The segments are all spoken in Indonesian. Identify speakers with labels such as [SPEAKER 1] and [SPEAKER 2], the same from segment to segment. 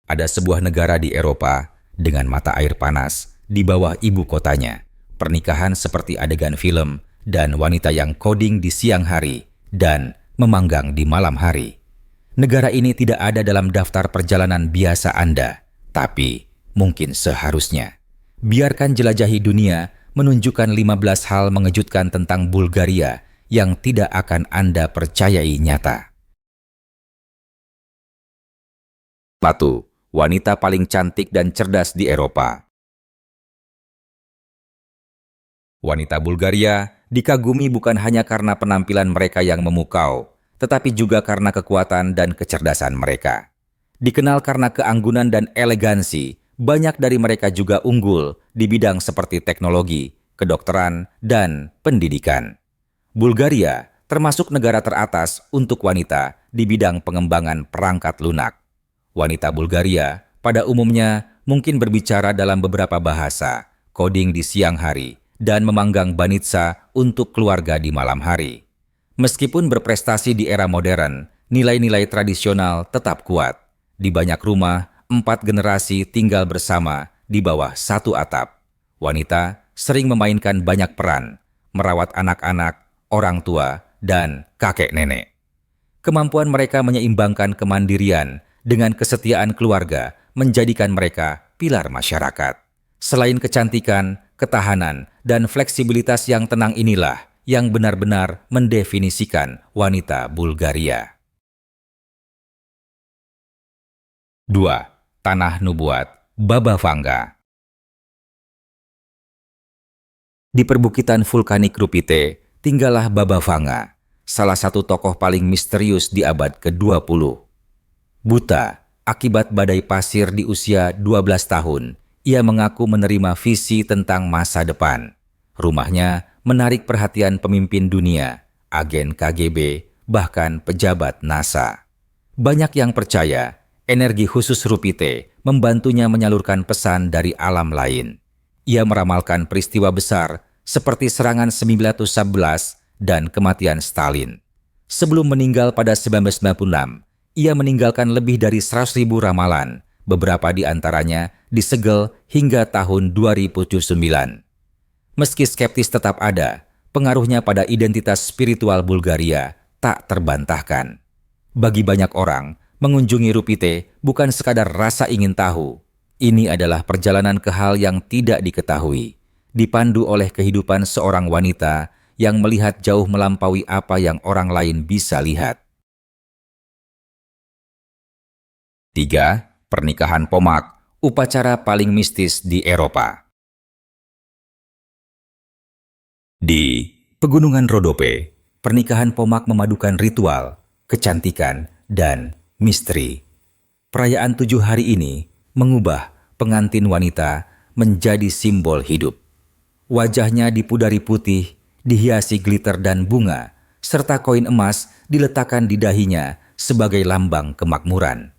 [SPEAKER 1] Ada sebuah negara di Eropa dengan mata air panas di bawah ibu kotanya. Pernikahan seperti adegan film dan wanita yang coding di siang hari dan memanggang di malam hari. Negara ini tidak ada dalam daftar perjalanan biasa Anda, tapi mungkin seharusnya. Biarkan jelajahi dunia menunjukkan 15 hal mengejutkan tentang Bulgaria yang tidak akan Anda percayai nyata. 1. Wanita paling cantik dan cerdas di Eropa. Wanita Bulgaria dikagumi bukan hanya karena penampilan mereka yang memukau, tetapi juga karena kekuatan dan kecerdasan mereka. Dikenal karena keanggunan dan elegansi, banyak dari mereka juga unggul di bidang seperti teknologi, kedokteran, dan pendidikan. Bulgaria termasuk negara teratas untuk wanita di bidang pengembangan perangkat lunak. Wanita Bulgaria pada umumnya mungkin berbicara dalam beberapa bahasa, coding di siang hari, dan memanggang banitsa untuk keluarga di malam hari. Meskipun berprestasi di era modern, nilai-nilai tradisional tetap kuat. Di banyak rumah, 4 generasi tinggal bersama di bawah satu atap. Wanita sering memainkan banyak peran, merawat anak-anak, orang tua, dan kakek nenek. Kemampuan mereka menyeimbangkan kemandirian dengan kesetiaan keluarga menjadikan mereka pilar masyarakat. Selain kecantikan, ketahanan, dan fleksibilitas yang tenang inilah yang benar-benar mendefinisikan wanita Bulgaria. 2. Tanah Nubuat, Baba Vanga. Di perbukitan vulkanik Rupite, tinggallah Baba Vanga, salah satu tokoh paling misterius di abad ke-20. Buta akibat badai pasir di usia 12 tahun, ia mengaku menerima visi tentang masa depan. Rumahnya menarik perhatian pemimpin dunia, agen KGB, bahkan pejabat NASA. Banyak yang percaya energi khusus Rupite membantunya menyalurkan pesan dari alam lain. Ia meramalkan peristiwa besar seperti serangan 1911 dan kematian Stalin. Sebelum meninggal pada 1996, ia meninggalkan lebih dari 100.000 ramalan, beberapa di antaranya disegel hingga tahun 2009. Meski skeptis tetap ada, pengaruhnya pada identitas spiritual Bulgaria tak terbantahkan. Bagi banyak orang, mengunjungi Rupite bukan sekadar rasa ingin tahu. Ini adalah perjalanan ke hal yang tidak diketahui, dipandu oleh kehidupan seorang wanita yang melihat jauh melampaui apa yang orang lain bisa lihat. 3. Pernikahan Pomak, upacara paling mistis di Eropa. Di Pegunungan Rodope, pernikahan Pomak memadukan ritual, kecantikan, dan misteri. Perayaan 7 hari ini mengubah pengantin wanita menjadi simbol hidup. Wajahnya dipudari putih, dihiasi glitter dan bunga, serta koin emas diletakkan di dahinya sebagai lambang kemakmuran.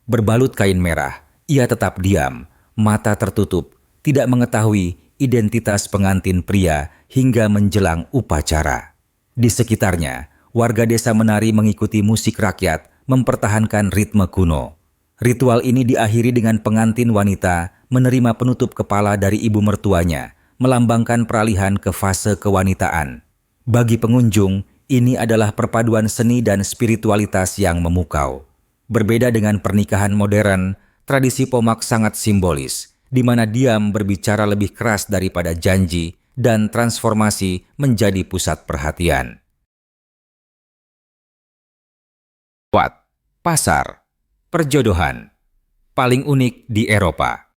[SPEAKER 1] Berbalut kain merah, ia tetap diam, mata tertutup, tidak mengetahui identitas pengantin pria hingga menjelang upacara. Di sekitarnya, warga desa menari mengikuti musik rakyat, mempertahankan ritme kuno. Ritual ini diakhiri dengan pengantin wanita menerima penutup kepala dari ibu mertuanya, melambangkan peralihan ke fase kewanitaan. Bagi pengunjung, ini adalah perpaduan seni dan spiritualitas yang memukau. Berbeda dengan pernikahan modern, tradisi Pomak sangat simbolis, di mana diam berbicara lebih keras daripada janji dan transformasi menjadi pusat perhatian. 4. Pasar, perjodohan, paling unik di Eropa.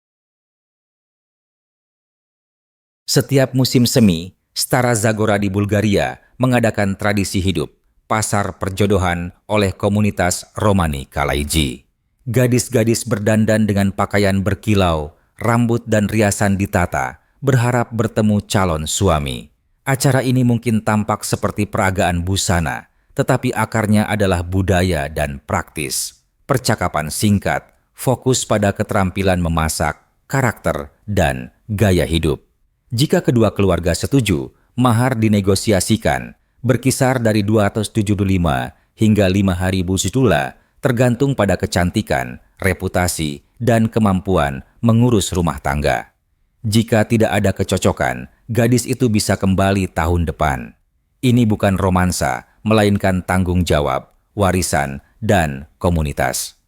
[SPEAKER 1] Setiap musim semi, Stara Zagora di Bulgaria mengadakan tradisi hidup, pasar perjodohan oleh komunitas Romani Kalaiji. Gadis-gadis berdandan dengan pakaian berkilau, rambut dan riasan ditata, berharap bertemu calon suami. Acara ini mungkin tampak seperti peragaan busana, tetapi akarnya adalah budaya dan praktis. Percakapan singkat, fokus pada keterampilan memasak, karakter, dan gaya hidup. Jika kedua keluarga setuju, mahar dinegosiasikan, berkisar dari 275 hingga 5.000 sutula, tergantung pada kecantikan, reputasi, dan kemampuan mengurus rumah tangga. Jika tidak ada kecocokan, gadis itu bisa kembali tahun depan. Ini bukan romansa, melainkan tanggung jawab, warisan, dan komunitas.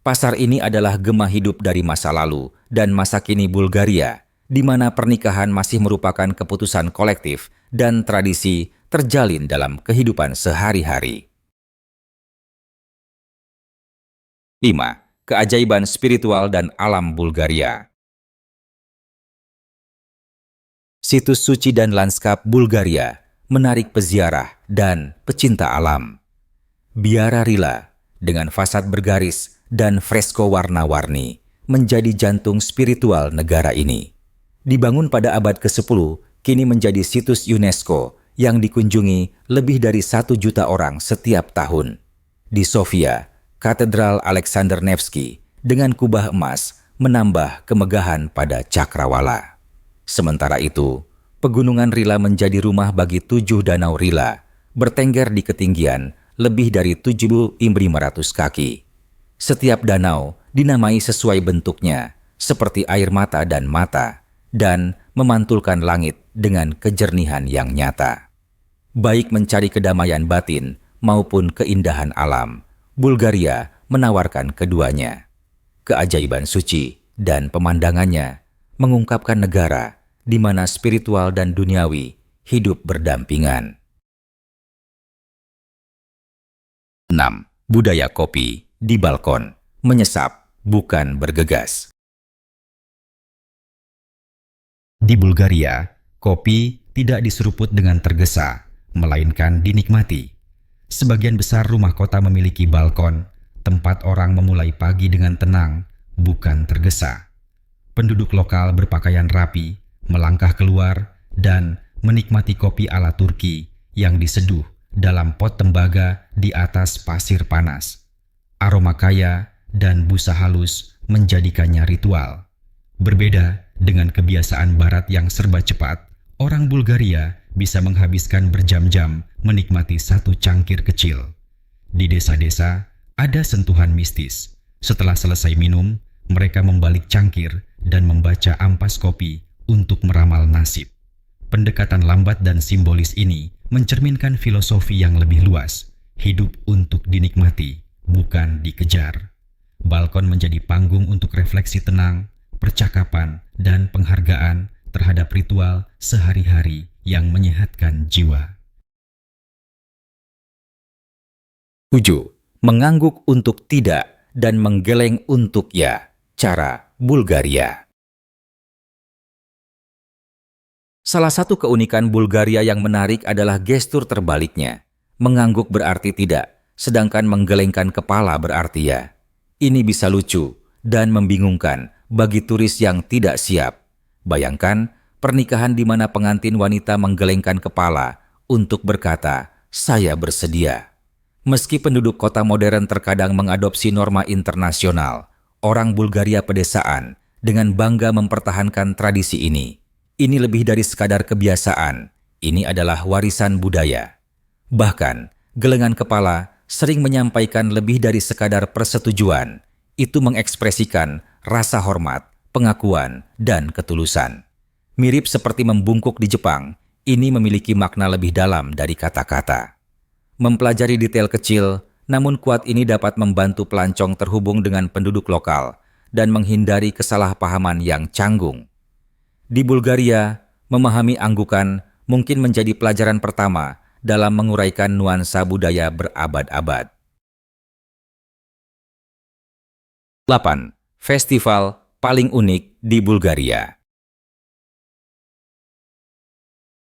[SPEAKER 1] Pasar ini adalah gema hidup dari masa lalu dan masa kini Bulgaria, di mana pernikahan masih merupakan keputusan kolektif dan tradisi terjalin dalam kehidupan sehari-hari. 5. Keajaiban spiritual dan alam Bulgaria. Situs suci dan lanskap Bulgaria menarik peziarah dan pecinta alam. Biara Rila dengan fasad bergaris dan fresko warna-warni menjadi jantung spiritual negara ini. Dibangun pada abad ke-10, kini menjadi situs UNESCO yang dikunjungi lebih dari 1 juta orang setiap tahun. Di Sofia, Katedral Alexander Nevsky dengan kubah emas menambah kemegahan pada cakrawala. Sementara itu, Pegunungan Rila menjadi rumah bagi 7 danau Rila, bertengger di ketinggian lebih dari 7.500 kaki. Setiap danau dinamai sesuai bentuknya, seperti air mata, dan memantulkan langit dengan kejernihan yang nyata. Baik mencari kedamaian batin maupun keindahan alam, Bulgaria menawarkan keduanya. Keajaiban suci dan pemandangannya mengungkapkan negara di mana spiritual dan duniawi hidup berdampingan. 6. Budaya kopi di balkon, menyesap bukan bergegas. Di Bulgaria, kopi tidak diseruput dengan tergesa, melainkan dinikmati. Sebagian besar rumah kota memiliki balkon, tempat orang memulai pagi dengan tenang, bukan tergesa. Penduduk lokal berpakaian rapi, melangkah keluar, dan menikmati kopi ala Turki yang diseduh dalam pot tembaga di atas pasir panas. Aroma kaya dan busa halus menjadikannya ritual. Berbeda dengan kebiasaan barat yang serba cepat, orang Bulgaria bisa menghabiskan berjam-jam menikmati satu cangkir kecil. Di desa-desa, ada sentuhan mistis. Setelah selesai minum, mereka membalik cangkir dan membaca ampas kopi untuk meramal nasib. Pendekatan lambat dan simbolis ini mencerminkan filosofi yang lebih luas, hidup untuk dinikmati, bukan dikejar. Balkon menjadi panggung untuk refleksi tenang, percakapan, dan penghargaan terhadap ritual sehari-hari yang menyehatkan jiwa. 7. Mengangguk untuk tidak dan menggeleng untuk ya. Cara Bulgaria. Salah satu keunikan Bulgaria yang menarik adalah gestur terbaliknya. Mengangguk berarti tidak, sedangkan menggelengkan kepala berarti ya. Ini bisa lucu dan membingungkan bagi turis yang tidak siap. Bayangkan pernikahan di mana pengantin wanita menggelengkan kepala untuk berkata, "Saya bersedia." Meski penduduk kota modern terkadang mengadopsi norma internasional, orang Bulgaria pedesaan dengan bangga mempertahankan tradisi ini. Ini lebih dari sekadar kebiasaan, ini adalah warisan budaya. Bahkan, gelengan kepala sering menyampaikan lebih dari sekadar persetujuan. Itu mengekspresikan rasa hormat, pengakuan, dan ketulusan. Mirip seperti membungkuk di Jepang, ini memiliki makna lebih dalam dari kata-kata. Mempelajari detail kecil, namun kuat ini dapat membantu pelancong terhubung dengan penduduk lokal dan menghindari kesalahpahaman yang canggung. Di Bulgaria, memahami anggukan mungkin menjadi pelajaran pertama dalam menguraikan nuansa budaya berabad-abad. 8. Festival paling unik di Bulgaria.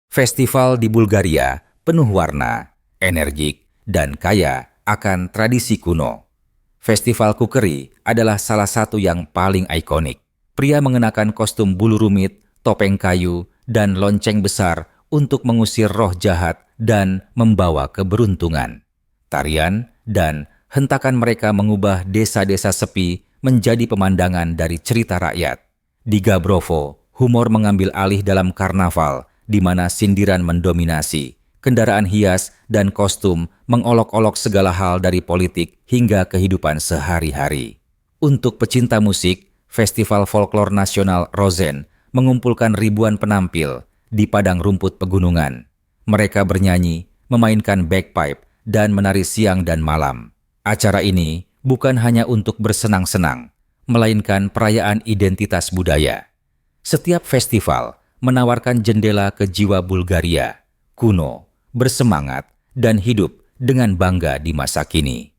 [SPEAKER 1] Festival di Bulgaria penuh warna, energik, dan kaya akan tradisi kuno. Festival kukeri adalah salah satu yang paling ikonik. Pria mengenakan kostum bulu rumit, topeng kayu, dan lonceng besar untuk mengusir roh jahat dan membawa keberuntungan. Tarian dan hentakan mereka mengubah desa-desa sepi menjadi pemandangan dari cerita rakyat. Di Gabrovo, humor mengambil alih dalam karnaval, di mana sindiran mendominasi. Kendaraan hias dan kostum mengolok-olok segala hal dari politik hingga kehidupan sehari-hari. Untuk pecinta musik, Festival Folklor Nasional Rozen mengumpulkan ribuan penampil di padang rumput pegunungan. Mereka bernyanyi, memainkan bagpipe, dan menari siang dan malam. Acara ini bukan hanya untuk bersenang-senang, melainkan perayaan identitas budaya. Setiap festival menawarkan jendela ke jiwa Bulgaria, kuno, bersemangat, dan hidup dengan bangga di masa kini.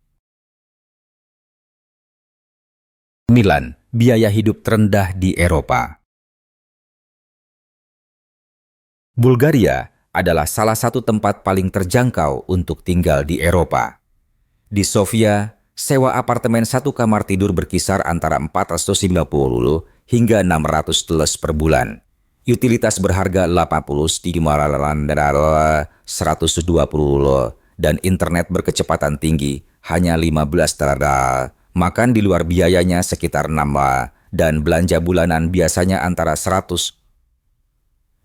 [SPEAKER 1] 9. Biaya hidup terendah di Eropa. Bulgaria adalah salah satu tempat paling terjangkau untuk tinggal di Eropa. Di Sofia, sewa apartemen satu kamar tidur berkisar antara 490 hingga 600 teles per bulan. Utilitas berharga 120 dan internet berkecepatan tinggi hanya 15 tera. Makan di luar biayanya sekitar 6 dan belanja bulanan biasanya antara 100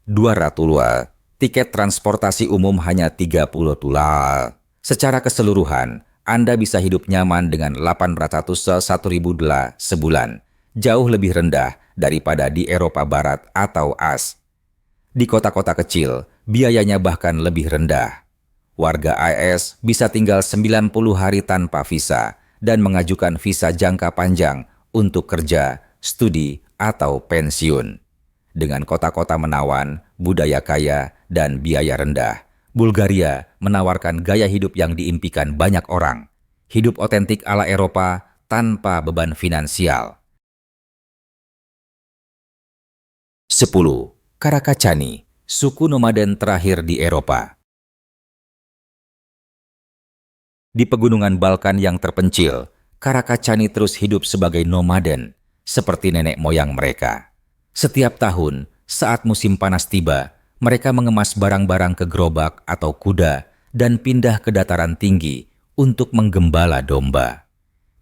[SPEAKER 1] 200. Tiket transportasi umum hanya 30 dolar. Secara keseluruhan, Anda bisa hidup nyaman dengan 801.000 dolar sebulan, jauh lebih rendah daripada di Eropa Barat atau AS. Di kota-kota kecil, biayanya bahkan lebih rendah. Warga AS bisa tinggal 90 hari tanpa visa dan mengajukan visa jangka panjang untuk kerja, studi, atau pensiun. Dengan kota-kota menawan, budaya kaya, dan biaya rendah, Bulgaria menawarkan gaya hidup yang diimpikan banyak orang. Hidup otentik ala Eropa tanpa beban finansial. 10. Karakacani, suku nomaden terakhir di Eropa. Di pegunungan Balkan yang terpencil, Karakacani terus hidup sebagai nomaden, seperti nenek moyang mereka. Setiap tahun, saat musim panas tiba, mereka mengemas barang-barang ke gerobak atau kuda dan pindah ke dataran tinggi untuk menggembala domba.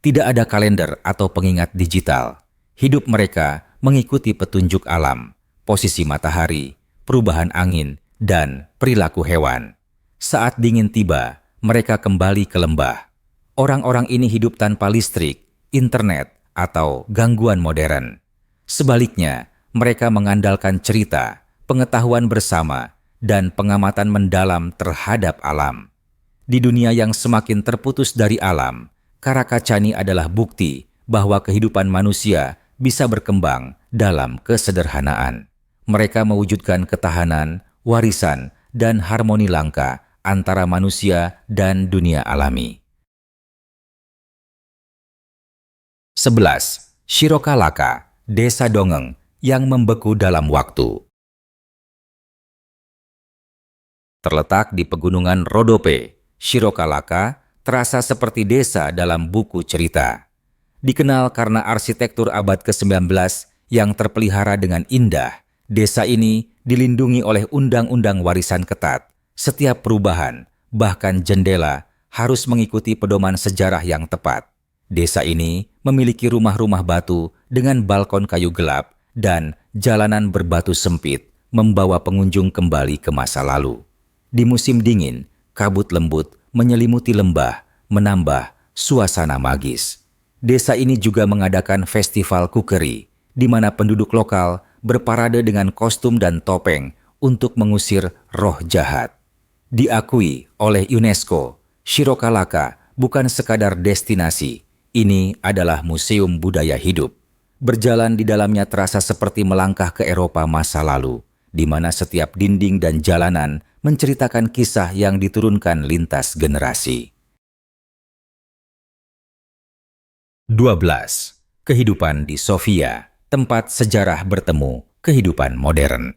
[SPEAKER 1] Tidak ada kalender atau pengingat digital. Hidup mereka mengikuti petunjuk alam, posisi matahari, perubahan angin, dan perilaku hewan. Saat dingin tiba, mereka kembali ke lembah. Orang-orang ini hidup tanpa listrik, internet, atau gangguan modern. Sebaliknya, mereka mengandalkan cerita, pengetahuan bersama, dan pengamatan mendalam terhadap alam. Di dunia yang semakin terputus dari alam, Karakacani adalah bukti bahwa kehidupan manusia bisa berkembang dalam kesederhanaan. Mereka mewujudkan ketahanan, warisan, dan harmoni langka antara manusia dan dunia alami. 11. Shirokalaka, desa dongeng yang membeku dalam waktu. Terletak di pegunungan Rodope, Shirokalaka terasa seperti desa dalam buku cerita. Dikenal karena arsitektur abad ke-19 yang terpelihara dengan indah, desa ini dilindungi oleh undang-undang warisan ketat. Setiap perubahan, bahkan jendela, harus mengikuti pedoman sejarah yang tepat. Desa ini memiliki rumah-rumah batu dengan balkon kayu gelap dan jalanan berbatu sempit membawa pengunjung kembali ke masa lalu. Di musim dingin, kabut lembut menyelimuti lembah, menambah suasana magis. Desa ini juga mengadakan festival kukeri, di mana penduduk lokal berparade dengan kostum dan topeng untuk mengusir roh jahat. Diakui oleh UNESCO, Shirokalaka bukan sekadar destinasi, ini adalah museum budaya hidup. Berjalan di dalamnya terasa seperti melangkah ke Eropa masa lalu, di mana setiap dinding dan jalanan menceritakan kisah yang diturunkan lintas generasi. 12. Kehidupan di Sofia, tempat sejarah bertemu kehidupan modern.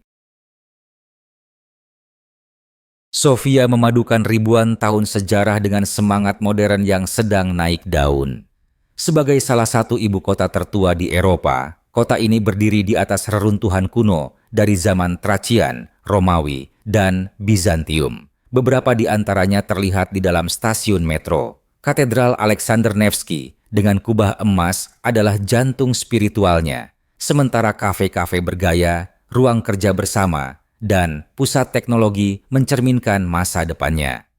[SPEAKER 1] Sofia memadukan ribuan tahun sejarah dengan semangat modern yang sedang naik daun. Sebagai salah satu ibu kota tertua di Eropa, kota ini berdiri di atas reruntuhan kuno dari zaman Tracian, Romawi, dan Bizantium. Beberapa di antaranya terlihat di dalam stasiun metro. Katedral Alexander Nevsky dengan kubah emas adalah jantung spiritualnya, sementara kafe-kafe bergaya, ruang kerja bersama, dan pusat teknologi mencerminkan masa depannya.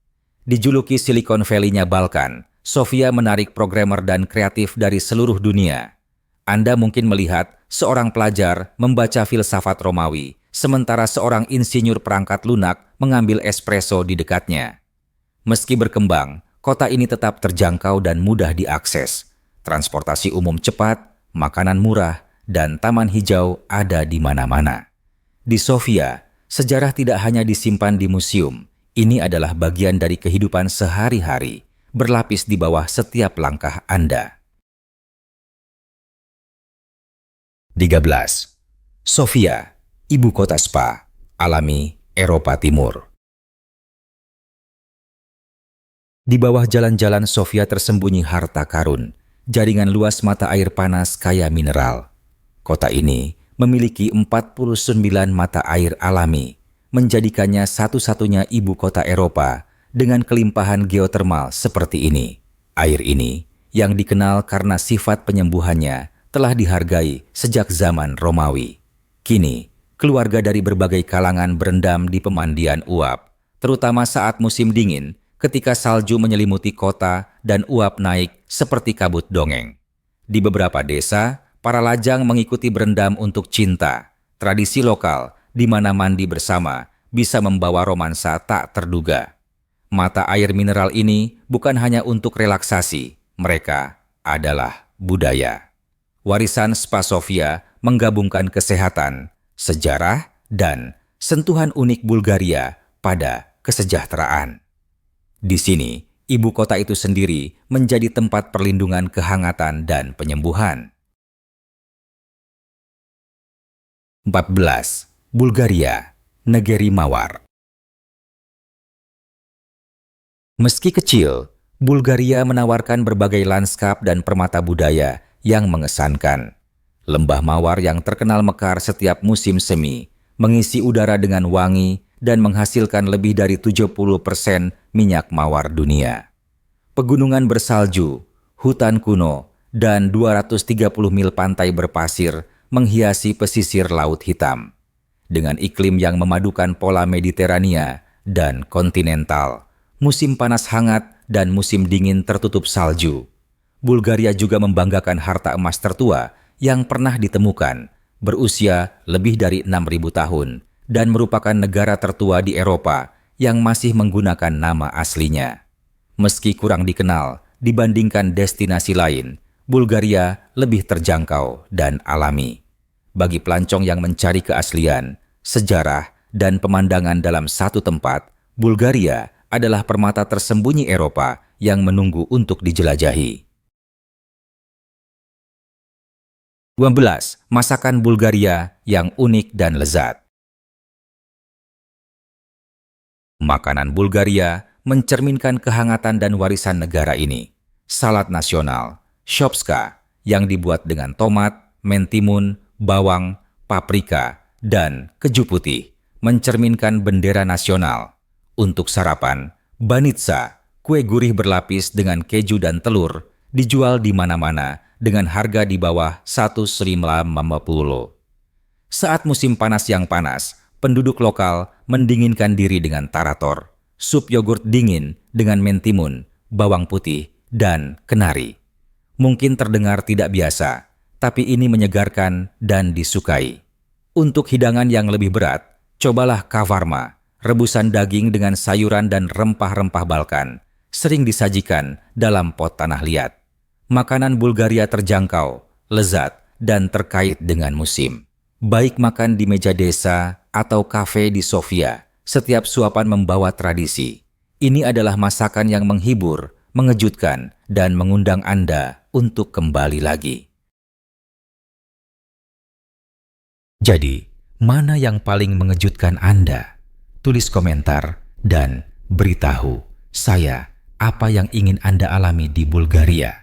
[SPEAKER 1] Dijuluki Silicon Valley-nya Balkan, Sofia menarik programmer dan kreatif dari seluruh dunia. Anda mungkin melihat seorang pelajar membaca filsafat Romawi, sementara seorang insinyur perangkat lunak mengambil espresso di dekatnya. Meski berkembang, kota ini tetap terjangkau dan mudah diakses. Transportasi umum cepat, makanan murah, dan taman hijau ada di mana-mana. Di Sofia, sejarah tidak hanya disimpan di museum. Ini adalah bagian dari kehidupan sehari-hari, berlapis di bawah setiap langkah Anda. 13. Sofia, ibu kota spa, alami Eropa Timur. Di bawah jalan-jalan Sofia tersembunyi harta karun, jaringan luas mata air panas kaya mineral. Kota ini memiliki 49 mata air alami, menjadikannya satu-satunya ibu kota Eropa dengan kelimpahan geotermal seperti ini. Air ini, yang dikenal karena sifat penyembuhannya, telah dihargai sejak zaman Romawi. Kini, keluarga dari berbagai kalangan berendam di pemandian uap, terutama saat musim dingin ketika salju menyelimuti kota dan uap naik seperti kabut dongeng. Di beberapa desa, para lajang mengikuti berendam untuk cinta, tradisi lokal di mana mandi bersama bisa membawa romansa tak terduga. Mata air mineral ini bukan hanya untuk relaksasi, mereka adalah budaya. Warisan Spa Sofia menggabungkan kesehatan, sejarah, dan sentuhan unik Bulgaria pada kesejahteraan. Di sini, ibu kota itu sendiri menjadi tempat perlindungan kehangatan dan penyembuhan. 14. Bulgaria, negeri mawar. Meski kecil, Bulgaria menawarkan berbagai lanskap dan permata budaya yang mengesankan. Lembah mawar yang terkenal mekar setiap musim semi, mengisi udara dengan wangi dan menghasilkan lebih dari 70% minyak mawar dunia. Pegunungan bersalju, hutan kuno, dan 230 mil pantai berpasir menghiasi pesisir Laut Hitam. Dengan iklim yang memadukan pola Mediterania dan kontinental, musim panas hangat dan musim dingin tertutup salju. Bulgaria juga membanggakan harta emas tertua yang pernah ditemukan, berusia lebih dari 6.000 tahun, dan merupakan negara tertua di Eropa yang masih menggunakan nama aslinya. Meski kurang dikenal dibandingkan destinasi lain, Bulgaria lebih terjangkau dan alami. Bagi pelancong yang mencari keaslian, sejarah, dan pemandangan dalam satu tempat, Bulgaria adalah permata tersembunyi Eropa yang menunggu untuk dijelajahi. 12. Masakan Bulgaria yang unik dan lezat. Makanan Bulgaria mencerminkan kehangatan dan warisan negara ini. Salad nasional, shopska, yang dibuat dengan tomat, mentimun, bawang, paprika, dan keju putih, mencerminkan bendera nasional. Untuk sarapan, banitsa, kue gurih berlapis dengan keju dan telur, dijual di mana-mana dengan harga di bawah 1,50. Saat musim panas yang panas, penduduk lokal mendinginkan diri dengan tarator, sup yogurt dingin dengan mentimun, bawang putih, dan kenari. Mungkin terdengar tidak biasa, tapi ini menyegarkan dan disukai. Untuk hidangan yang lebih berat, cobalah kavarma, rebusan daging dengan sayuran dan rempah-rempah Balkan, sering disajikan dalam pot tanah liat. Makanan Bulgaria terjangkau, lezat, dan terkait dengan musim. Baik makan di meja desa atau kafe di Sofia, setiap suapan membawa tradisi. Ini adalah masakan yang menghibur, mengejutkan, dan mengundang Anda untuk kembali lagi. Jadi, mana yang paling mengejutkan Anda? Tulis komentar dan beritahu saya apa yang ingin Anda alami di Bulgaria.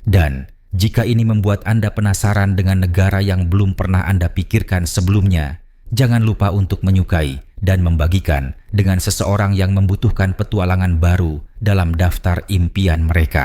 [SPEAKER 1] Dan jika ini membuat Anda penasaran dengan negara yang belum pernah Anda pikirkan sebelumnya, jangan lupa untuk menyukai dan membagikan dengan seseorang yang membutuhkan petualangan baru dalam daftar impian mereka.